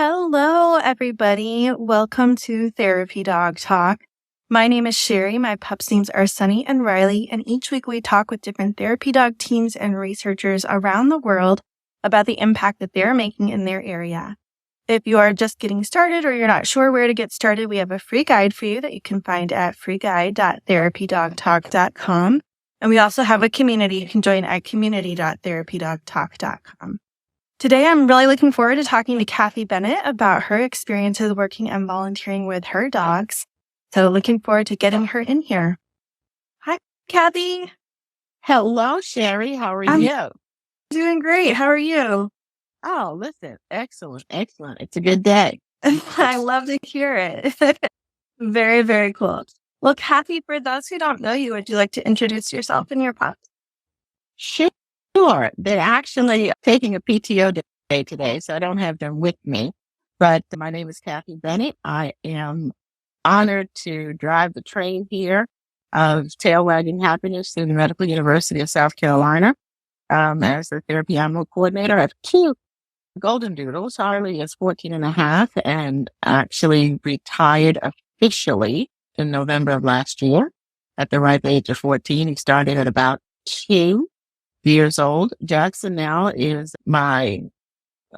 Hello, everybody. Welcome to Therapy Dog Talk. My name is Sherry. My pups' names are Sunny and Riley, and each week we talk with different therapy dog teams and researchers around the world about the impact that they're making in their area. If you are just getting started or you're not sure where to get started, we have a free guide for you that you can find at freeguide.therapydogtalk.com. And we also have a community you can join at community.therapydogtalk.com. Today, I'm really looking forward to talking to Cathy Bennett about her experiences working and volunteering with her dogs. So looking forward to getting her in here. Hi, Cathy. Hello, Sherry. How are I'm you? doing great. How are you? Oh, listen. Excellent. Excellent. It's a good day. I love to hear it. Very, very cool. Well, Cathy, for those who don't know you, would you like to introduce yourself and your pups? Sure. They're actually taking a PTO day today, so I don't have them with me. But my name is Cathy Bennett. I am honored to drive the train here of Trailblazing Happiness through the Medical University of South Carolina as the therapy animal coordinator. I have two Goldendoodles. Harley is 14 and a half and actually retired officially in November of last year at the ripe age of 14. He started at about 2 years old. Jackson now is my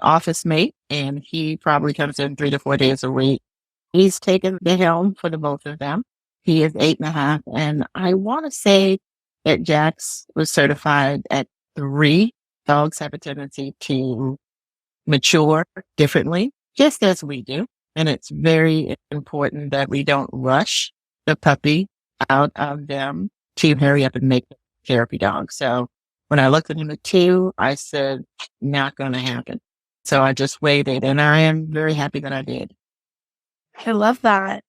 office mate, and he probably comes in 3 to 4 days a week. He's taken the helm for the both of them. He is 8 and a half, and I want to say that Jax was certified at 3. Dogs have a tendency to mature differently, just as we do. And it's very important that we don't rush the puppy out of them to hurry up and make them a therapy dog. So when I looked at him at 2, I said, not going to happen. So I just waited, and I am very happy that I did. I love that.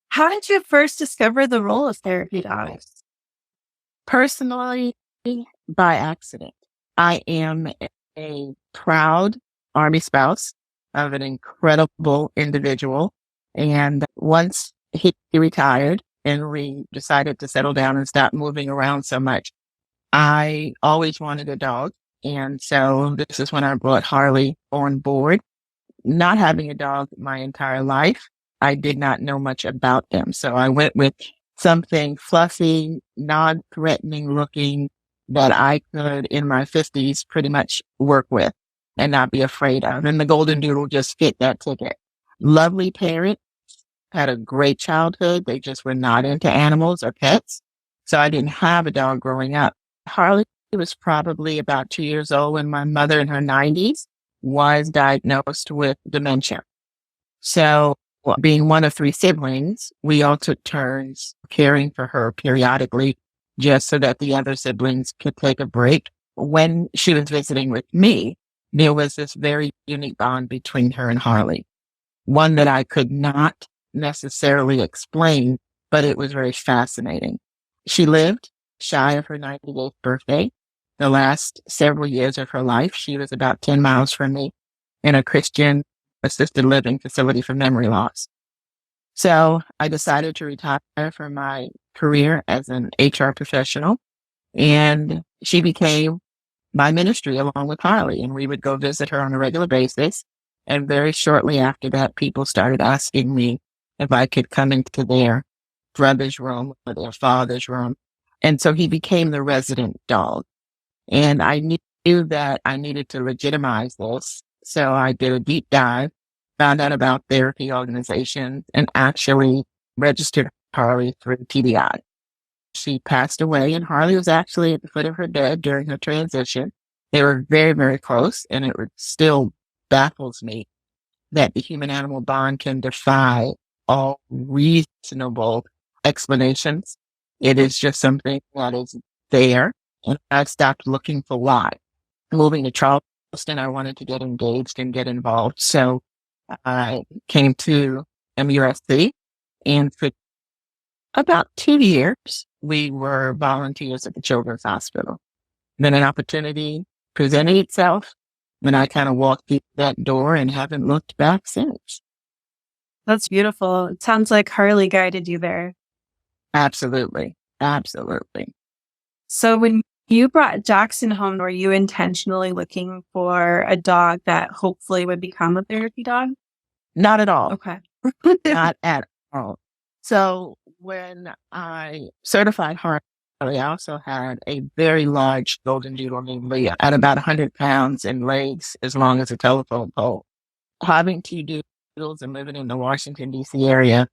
How did you first discover the role of therapy dogs? Personally, by accident. I am a proud Army spouse of an incredible individual. And once he retired and we decided to settle down and stop moving around so much, I always wanted a dog. And so this is when I brought Harley on board. Not having a dog my entire life, I did not know much about them. So I went with something fluffy, non-threatening looking that I could, in my 50s, pretty much work with and not be afraid of. And the Goldendoodle just fit that ticket. Lovely parent, had a great childhood. They just were not into animals or pets. So I didn't have a dog growing up. Harley was probably about 2 years old when my mother in her 90s was diagnosed with dementia. So being one of 3 siblings, we all took turns caring for her periodically just so that the other siblings could take a break. When she was visiting with me, there was this very unique bond between her and Harley, one that I could not necessarily explain, but it was very fascinating. She lived shy of her 98th birthday. The last several years of her life, she was about 10 miles from me in a Christian assisted living facility for memory loss. So I decided to retire from my career as an HR professional, and she became my ministry along with Harley, and we would go visit her on a regular basis. And very shortly after that, people started asking me if I could come into their brother's room or their father's room. And so he became the resident dog. And I knew that I needed to legitimize this. So I did a deep dive, found out about therapy organizations, and actually registered Harley through TDI. She passed away, and Harley was actually at the foot of her bed during her transition. They were very, very close, and it still baffles me that the human-animal bond can defy all reasonable explanations. It is just something that is there, and I stopped looking for why. Moving to Charleston, I wanted to get engaged and get involved, so I came to MUSC, and for about 2 years, we were volunteers at the Children's Hospital. Then an opportunity presented itself, and I kind of walked through that door and haven't looked back since. That's beautiful. It sounds like Harley guided you there. Absolutely. Absolutely. So when you brought Jackson home, were you intentionally looking for a dog that hopefully would become a therapy dog? Not at all. Okay. Not at all. So when I certified Harley, I also had a very large Goldendoodle named Leah at about 100 pounds and legs as long as a telephone pole. Having two doodles and living in the Washington, D.C. area,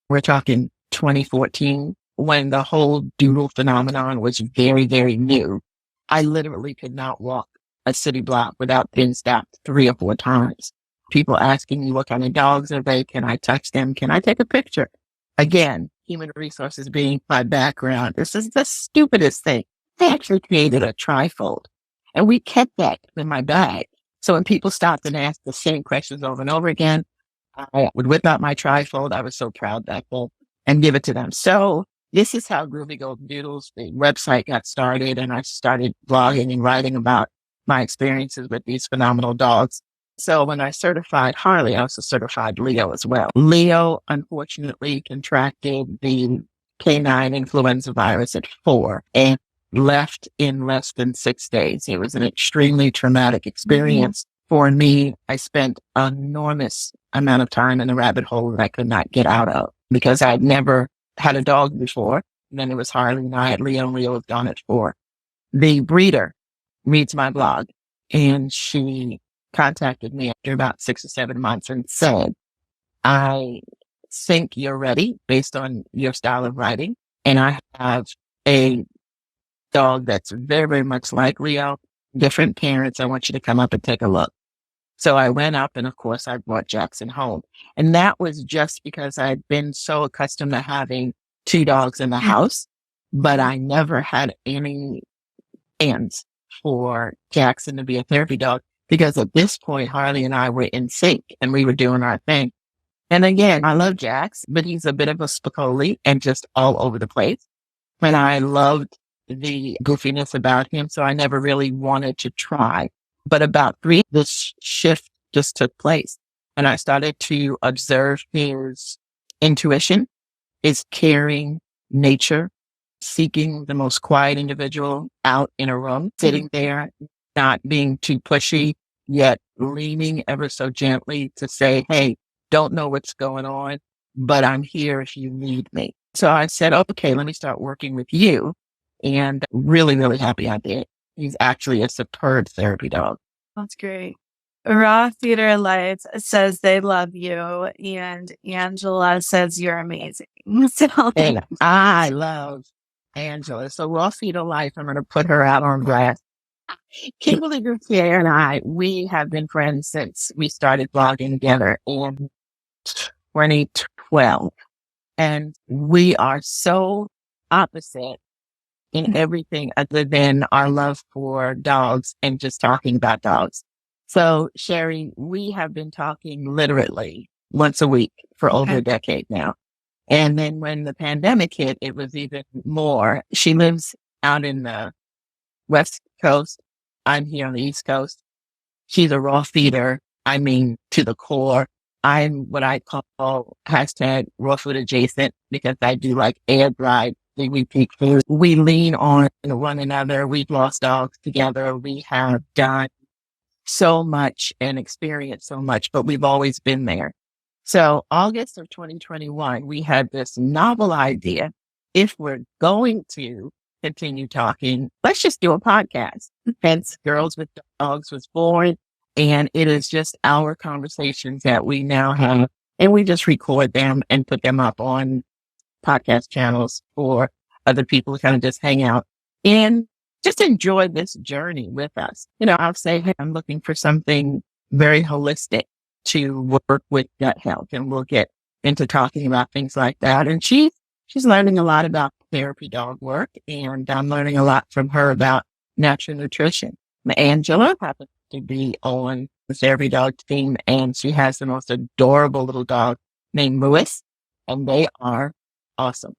we're talking 2014, when the whole doodle phenomenon was very, very new. I literally could not walk a city block without being stopped 3 or 4 times. People asking me what kind of dogs are they? Can I touch them? Can I take a picture? Again, human resources being my background. This is the stupidest thing. I actually created a trifold and we kept that in my bag. So when people stopped and asked the same questions over and over again, I would whip out my trifold. I was so proud that day and give it to them. So this is how Groovy Goldendoodles, the website, got started. And I started blogging and writing about my experiences with these phenomenal dogs. So when I certified Harley, I also certified Leo as well. Leo, unfortunately, contracted the canine influenza virus at 4 and left in less than 6 days. It was an extremely traumatic experience. For me. I spent an enormous amount of time in the rabbit hole that I could not get out of because I'd never had a dog before. And then it was Harley and I had Leo, and Leo was gone at 4. The breeder reads my blog and she contacted me after about 6 or 7 months and said, I think you're ready based on your style of writing. And I have a dog that's very, very much like Leo, different parents. I want you to come up and take a look. So I went up and of course I brought Jackson home. And that was just because I had been so accustomed to having 2 dogs in the house, but I never had any plans for Jackson to be a therapy dog because at this point, Harley and I were in sync and we were doing our thing. And again, I love Jax, but he's a bit of a spicoli and just all over the place. And I loved the goofiness about him. So I never really wanted to try. But about 3, this shift just took place. And I started to observe his intuition, his caring nature, seeking the most quiet individual out in a room, sitting there, not being too pushy, yet leaning ever so gently to say, hey, don't know what's going on, but I'm here if you need me. So I said, okay, let me start working with you. And really, really happy I did. He's actually a superb therapy dog. That's great. Raw Theater Lights says they love you, and Angela says you're amazing. So, And I love Angela. So Raw Theater Life, I'm going to put her out on blast. Kimberly Gutierrez and I, we have been friends since we started blogging together in 2012. And we are so opposite in everything other than our love for dogs and just talking about dogs. So, Sherry, we have been talking literally once a week for over a decade now. And then when the pandemic hit, it was even more. She lives out in the West Coast. I'm here on the East Coast. She's a raw feeder. I mean, to the core. I'm what I call hashtag raw food adjacent because I do like air dried. We peak food. We lean on one another. We've lost dogs together. We have done so much and experienced so much, but we've always been there. So August of 2021, we had this novel idea. If we're going to continue talking, let's just do a podcast. Hence, Girls with Dogs was born. And it is just our conversations that we now have. And we just record them and put them up on podcast channels for other people to kind of just hang out and just enjoy this journey with us. You know, I'll say, hey, I'm looking for something very holistic to work with gut health. And we'll get into talking about things like that. And she's learning a lot about therapy dog work. And I'm learning a lot from her about natural nutrition. Angela happens to be on the therapy dog team, and she has the most adorable little dog named Lewis, and they are awesome.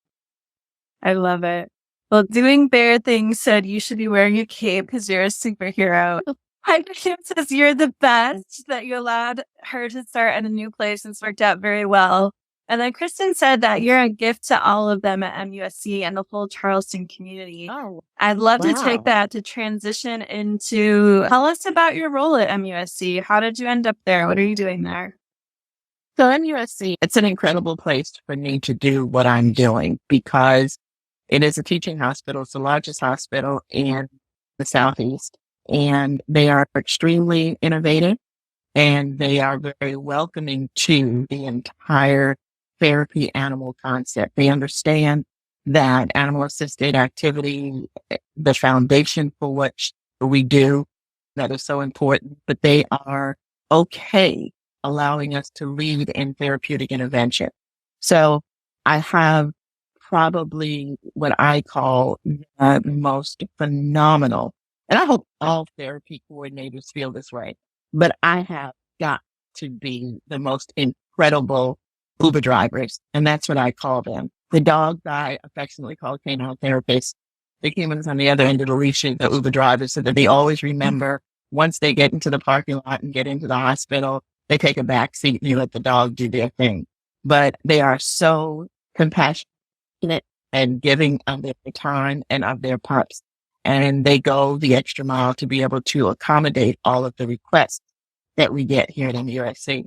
I love it. Well, Doing Bear Things said you should be wearing a cape because you're a superhero. Hyper Kim says you're the best, that you allowed her to start at a new place and it's worked out very well. And then Kristen said that you're a gift to all of them at MUSC and the whole Charleston community. Oh, I'd love to take that to transition into, tell us about your role at MUSC. How did you end up there? What are you doing there? So in USC, it's an incredible place for me to do what I'm doing because it is a teaching hospital. It's the largest hospital in the Southeast, and they are extremely innovative and they are very welcoming to the entire therapy animal concept. They understand that animal assisted activity, the foundation for what we do, that is so important, but they are okay allowing us to lead in therapeutic intervention. So I have probably what I call the most phenomenal, and I hope all therapy coordinators feel this way, but I have got to be the most incredible Uber drivers. And that's what I call them. The dogs I affectionately call canine therapists. The humans on the other end of the leash, the Uber drivers, so that they always remember once they get into the parking lot and get into the hospital, they take a back seat and you let the dog do their thing. But they are so compassionate and giving of their time and of their pups. And they go the extra mile to be able to accommodate all of the requests that we get here at MUSC.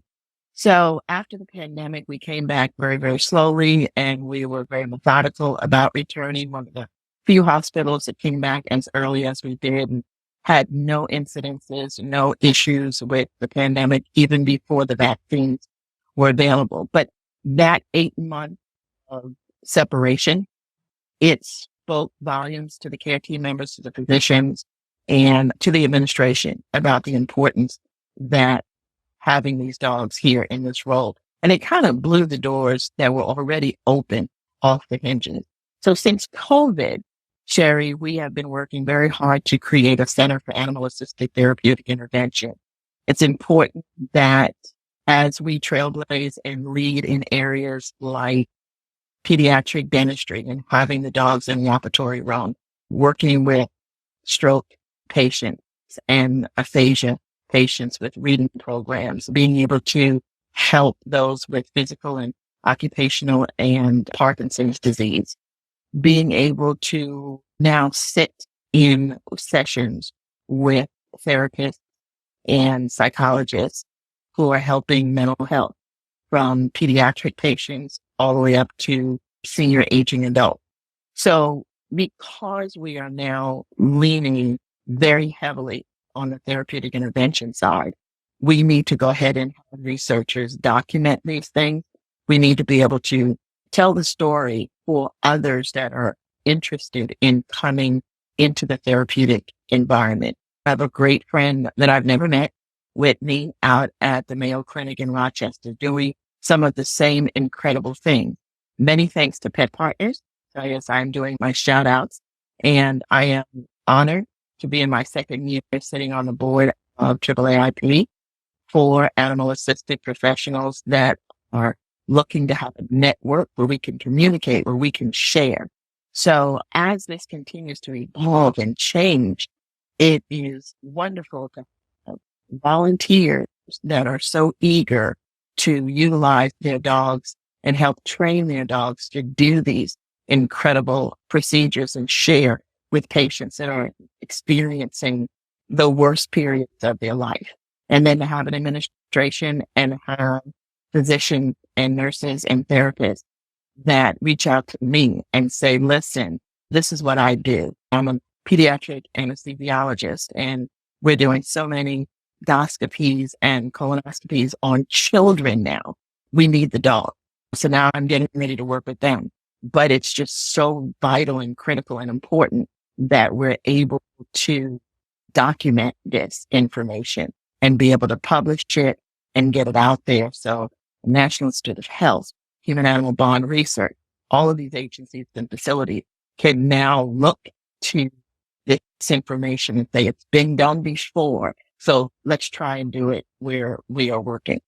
So after the pandemic, we came back very, very slowly and we were very methodical about returning. One of the few hospitals that came back as early as we did and had no incidences, no issues with the pandemic, even before the vaccines were available. But that 8 months of separation, it spoke volumes to the care team members, to the physicians, and to the administration about the importance that having these dogs here in this role. And it kind of blew the doors that were already open off the hinges. So since COVID, Sherry, we have been working very hard to create a Center for Animal Assisted Therapeutic Intervention. It's important that as we trailblaze and lead in areas like pediatric dentistry and having the dogs in the operatory room, working with stroke patients and aphasia patients with reading programs, being able to help those with physical and occupational and Parkinson's disease, being able to now sit in sessions with therapists and psychologists who are helping mental health from pediatric patients all the way up to senior aging adults. So because we are now leaning very heavily on the therapeutic intervention side, we need to go ahead and have researchers document these things. We need to be able to tell the story for others that are interested in coming into the therapeutic environment. I have a great friend that I've never met, Whitney, out at the Mayo Clinic in Rochester, doing some of the same incredible things. Many thanks to Pet Partners. So yes, I'm doing my shout outs, and I am honored to be in my second year sitting on the board of AAAIP for animal assisted professionals that are looking to have a network where we can communicate, where we can share. So as this continues to evolve and change, it is wonderful to have volunteers that are so eager to utilize their dogs and help train their dogs to do these incredible procedures and share with patients that are experiencing the worst periods of their life. And then to have an administration and have physicians and nurses and therapists that reach out to me and say, listen, this is what I do. I'm a pediatric anesthesiologist and we're doing so many endoscopies and colonoscopies on children now. We need the dog. So now I'm getting ready to work with them. But it's just so vital and critical and important that we're able to document this information and be able to publish it and get it out there. So the National Institute of Health, Human Animal Bond Research, all of these agencies and facilities can now look to this information and say it's been done before. So let's try and do it where we are working.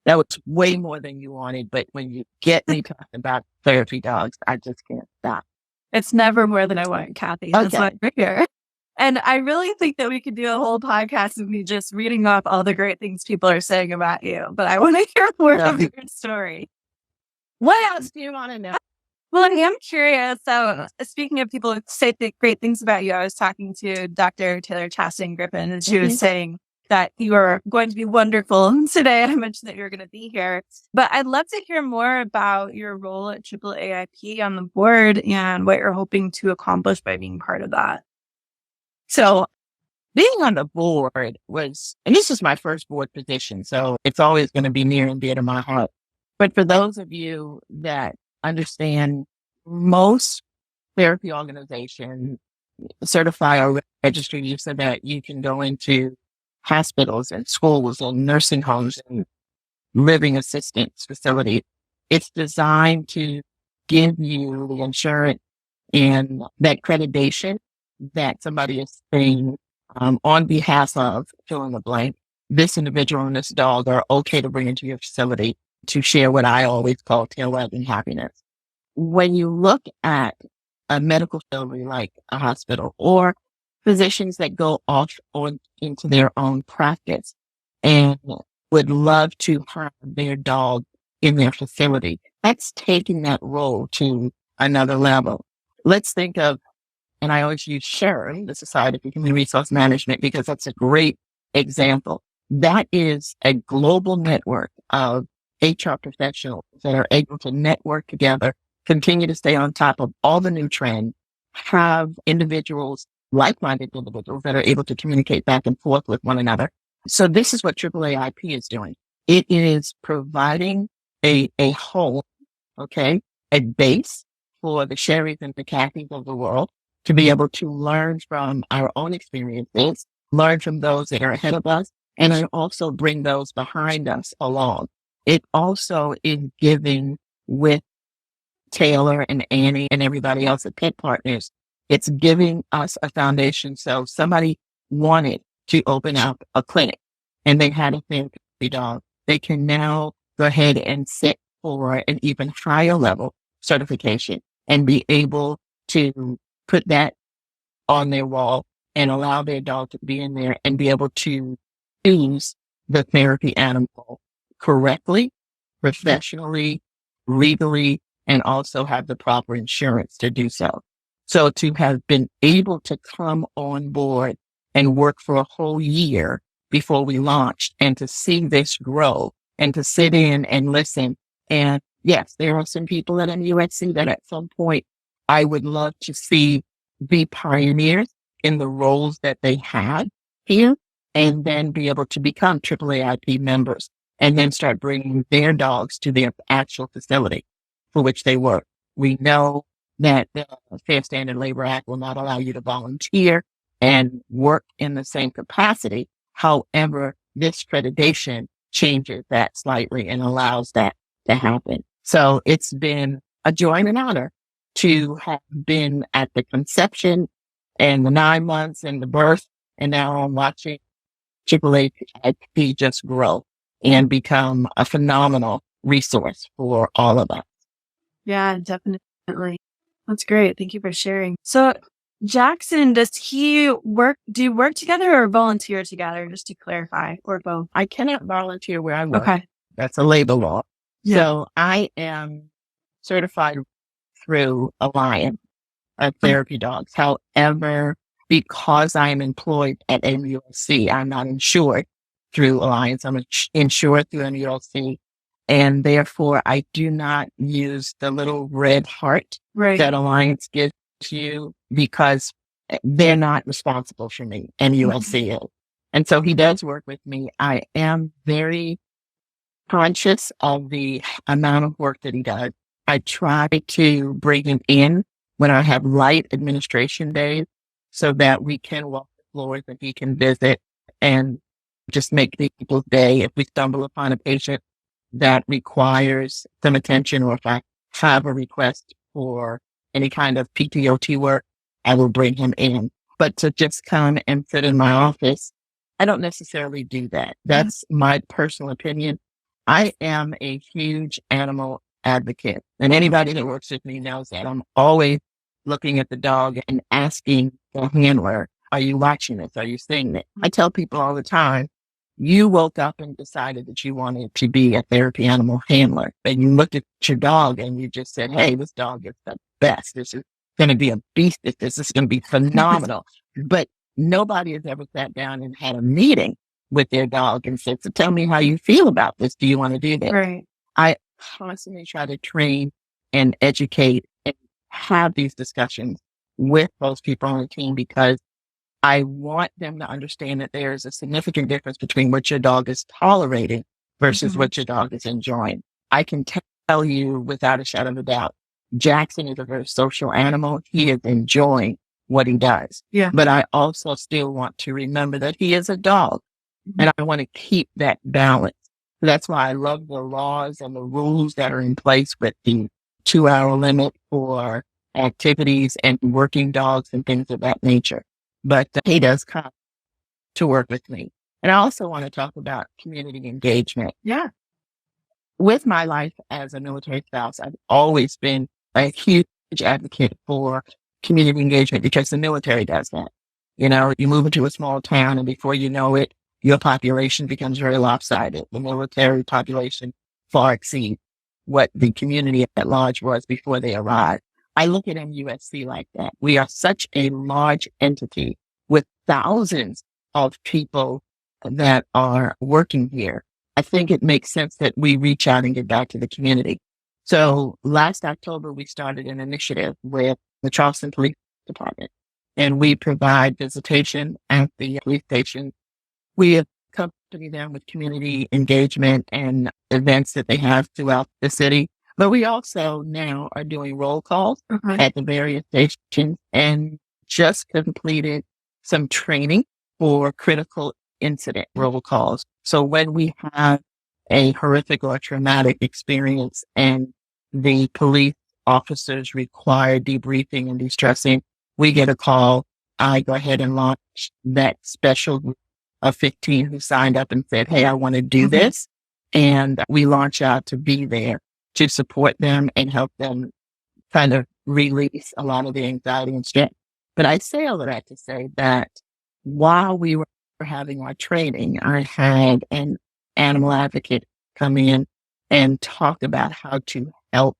That was way more than you wanted, but when you get me talking about therapy dogs, I just can't stop. It's never more than I want, Cathy. That's why we're here. And I really think that we could do a whole podcast of me just reading off all the great things people are saying about you. But I want to hear more of your story. What else do you want to know? Well, I am curious. So speaking of people who say great things about you, I was talking to Dr. Taylor Chastain Griffin, and she was saying that you are going to be wonderful today. I mentioned that you're going to be here, but I'd love to hear more about your role at AAAIP on the board and what you're hoping to accomplish by being part of that. So being on the board was, and this is my first board position, so it's always going to be near and dear to my heart. But for those of you that understand, most therapy organizations certify or register you so that you can go into hospitals and schools and nursing homes and living assistance facilities. It's designed to give you the insurance and that accreditation that somebody is saying on behalf of fill in the blank, this individual and this dog are okay to bring into your facility to share what I always call tail wagging happiness. When you look at a medical facility like a hospital or physicians that go off on into their own practice and would love to have their dog in their facility, that's taking that role to another level. Let's think of, and I always use SHRM, the Society for Human Resource Management, because that's a great example. That is a global network of HR professionals that are able to network together, continue to stay on top of all the new trends, have individuals, like-minded individuals that are able to communicate back and forth with one another. So this is what AAAIP is doing. It is providing a home, okay, a base for the Sherrys and the Cathys of the world to be able to learn from our own experiences, learn from those that are ahead of us, and then also bring those behind us along. It also is giving with Taylor and Annie and everybody else at Pet Partners. It's giving us a foundation. So somebody wanted to open up a clinic and they had a therapy dog. They can now go ahead and sit for an even higher level certification and be able to put that on their wall and allow their dog to be in there and be able to use the therapy animal correctly, professionally, legally, and also have the proper insurance to do so. So to have been able to come on board and work for a whole year before we launched and to see this grow and to sit in and listen. And yes, there are some people at MUSC that at some point I would love to see be pioneers in the roles that they had here and then be able to become AAAIP members and then start bringing their dogs to their actual facility for which they work. We know that the Fair Standard Labor Act will not allow you to volunteer and work in the same capacity. However, this accreditation changes that slightly and allows that to happen. So it's been a joy and an honor to have been at the conception and the 9 months and the birth. And now I'm watching AAAIP just grow and become a phenomenal resource for all of us. Yeah, definitely. That's great. Thank you for sharing. So Jackson, do you work together or volunteer together, just to clarify, or both? I cannot volunteer where I work. Okay. That's a labor law. Yeah. So I am certified through Alliance of Therapy Dogs. However, because I am employed at MUSC, I'm not insured through Alliance. I'm insured through MUSC. And therefore, I do not use the little red heart that Alliance gives you because they're not responsible for me. MUSC is. And so he does work with me. I am very conscious of the amount of work that he does. I try to bring him in when I have light administration days so that we can walk the floors and he can visit and just make people's day. If we stumble upon a patient that requires some attention, or if I have a request for any kind of PTOT work, I will bring him in. But to just come and sit in my office, I don't necessarily do that. That's my personal opinion. I am a huge animal advocate, and anybody that works with me knows that. I'm always looking at the dog and asking the handler, are you watching this? Are you seeing it? I tell people all the time, you woke up and decided that you wanted to be a therapy animal handler, and you looked at your dog and you just said, hey, this dog is the best. This is going to be a beast. This is going to be phenomenal. But nobody has ever sat down and had a meeting with their dog and said, so tell me how you feel about this. Do you want to do this? Right. I constantly try to train and educate and have these discussions with those people on the team because I want them to understand that there is a significant difference between what your dog is tolerating versus what your dog is enjoying. I can tell you without a shadow of a doubt, Jackson is a very social animal. He is enjoying what he does. Yeah. But I also still want to remember that he is a dog and I want to keep that balance. That's why I love the laws and the rules that are in place with the 2-hour limit for activities and working dogs and things of that nature. But he does come to work with me. And I also want to talk about community engagement. Yeah. With my life as a military spouse, I've always been a huge advocate for community engagement because the military does that. You know, you move into a small town and before you know it, your population becomes very lopsided. The military population far exceeds what the community at large was before they arrived. I look at MUSC like that. We are such a large entity with thousands of people that are working here. I think it makes sense that we reach out and get back to the community. So last October, we started an initiative with the Charleston Police Department, and we provide visitation at the police station. We accompany them with community engagement and events that they have throughout the city. But we also now are doing roll calls at the various stations and just completed some training for critical incident roll calls. So when we have a horrific or traumatic experience and the police officers require debriefing and de-stressing, we get a call. I go ahead and launch that special group of 15 who signed up and said, hey, I want to do this. And we launch out to be there to support them and help them kind of release a lot of the anxiety and stress. But I say all of that to say that while we were having our training, I had an animal advocate come in and talk about how to help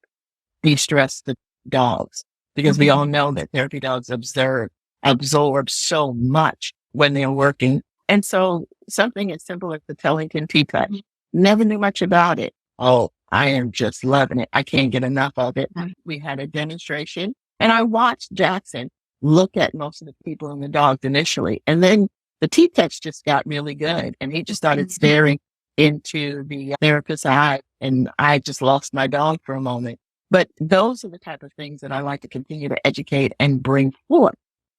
de-stress the dogs, because we all know that therapy dogs absorb so much when they're working. And so something as simple as the Tellington T-Touch, never knew much about it. Oh, I am just loving it. I can't get enough of it. We had a demonstration and I watched Jackson look at most of the people and the dogs initially. And then the T-Touch just got really good. And he just started staring into the therapist's eye. And I just lost my dog for a moment. But those are the type of things that I like to continue to educate and bring forth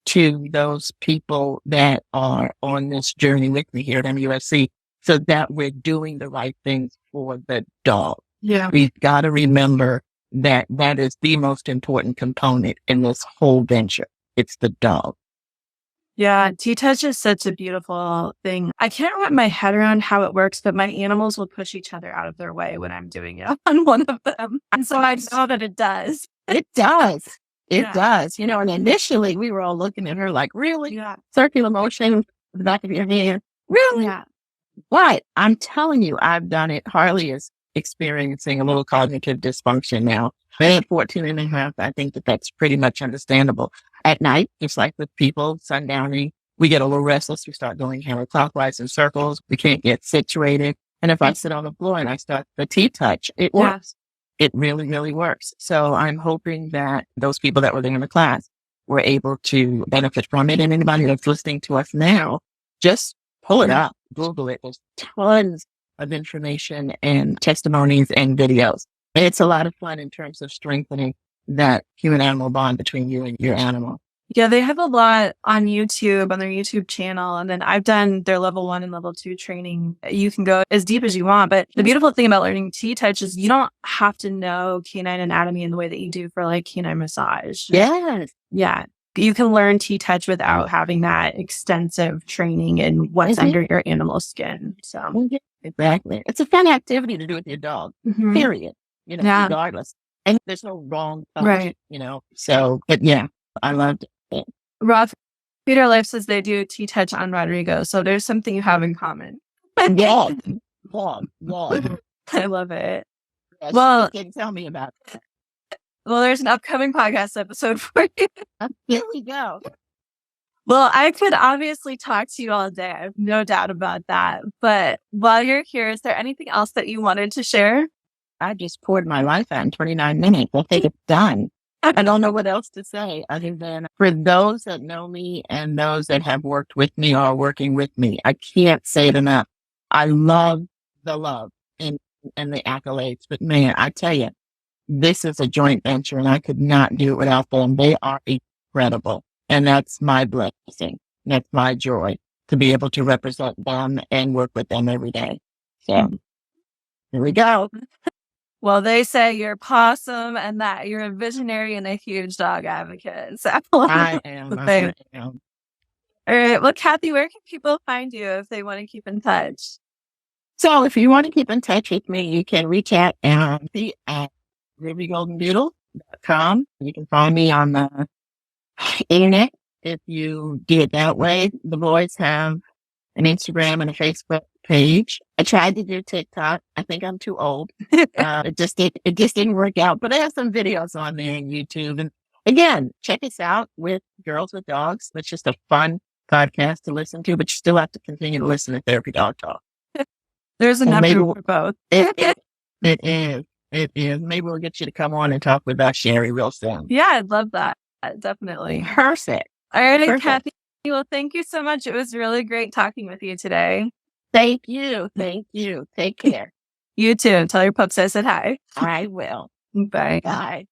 to those people that are on this journey with me here at MUSC, so that we're doing the right things for the dog. Yeah. We've got to remember that that is the most important component in this whole venture. It's the dog. Yeah, T-Touch is such a beautiful thing. I can't wrap my head around how it works, but my animals will push each other out of their way when I'm doing it on one of them. And so I know that it does. It does. It does. You know, and initially we were all looking at her like, really? Yeah. Circular motion, the back of your hand. Really? Yeah. But I'm telling you, I've done it. Harley is experiencing a little cognitive dysfunction now. At 14 and a half, I think that that's pretty much understandable. At night, just like with people, sundowning, we get a little restless. We start going counterclockwise in circles. We can't get situated. And if I sit on the floor and I start the T-Touch, it works. It really, really works. So I'm hoping that those people that were there in the class were able to benefit from it. And anybody that's listening to us now, just pull it up, Google it. There's tons of information and testimonies and videos. It's a lot of fun in terms of strengthening that human-animal bond between you and your animal. Yeah, they have a lot on YouTube, on their YouTube channel. And then I've done their level 1 and level 2 training. You can go as deep as you want. But the beautiful thing about learning T-Touch is you don't have to know canine anatomy in the way that you do for like canine massage. Yes. Yeah. You can learn T-Touch without having that extensive training in what's under your animal's skin. So exactly. It's a fun activity to do with your dog, period. You know, regardless. And there's no wrong touch, you know. So, but yeah, I loved it. Roth Peter Life says they do T-Touch on Rodrigo. So there's something you have in common. Yeah. I love it. Yes, well, you can tell me about it. Well, there's an upcoming podcast episode for you. Here we go. Well, I could obviously talk to you all day. I have no doubt about that. But while you're here, is there anything else that you wanted to share? I just poured my life out in 29 minutes. I think it's done. I don't know what else to say other than for those that know me and those that have worked with me or are working with me, I can't say it enough. I love the love and the accolades, but man, I tell you, this is a joint venture and I could not do it without them. They are incredible. And that's my blessing. That's my joy to be able to represent them and work with them every day. So here we go. Well, they say you're possum and that you're a visionary and a huge dog advocate. So I am. I am. All right. Well, Cathy, where can people find you if they want to keep in touch? So if you want to keep in touch with me, you can reach out at GroovyGoldendoodle.com. You can find me on the internet if you do it that way. The boys have an Instagram and a Facebook page. I tried to do TikTok. I think I'm too old. It just didn't work out, but I have some videos on there on YouTube. And again, check us out with Girls with Dogs. It's just a fun podcast to listen to, but you still have to continue to listen to Therapy Dog Talk. There's enough room for both. It is. It is. Maybe we'll get you to come on and talk with Sherry real soon. Yeah, I'd love that. Definitely. Perfect. All right, Cathy. Well, thank you so much. It was really great talking with you today. Thank you. Thank you. Take care. You too. Tell your pups I said hi. I will. Bye. Bye.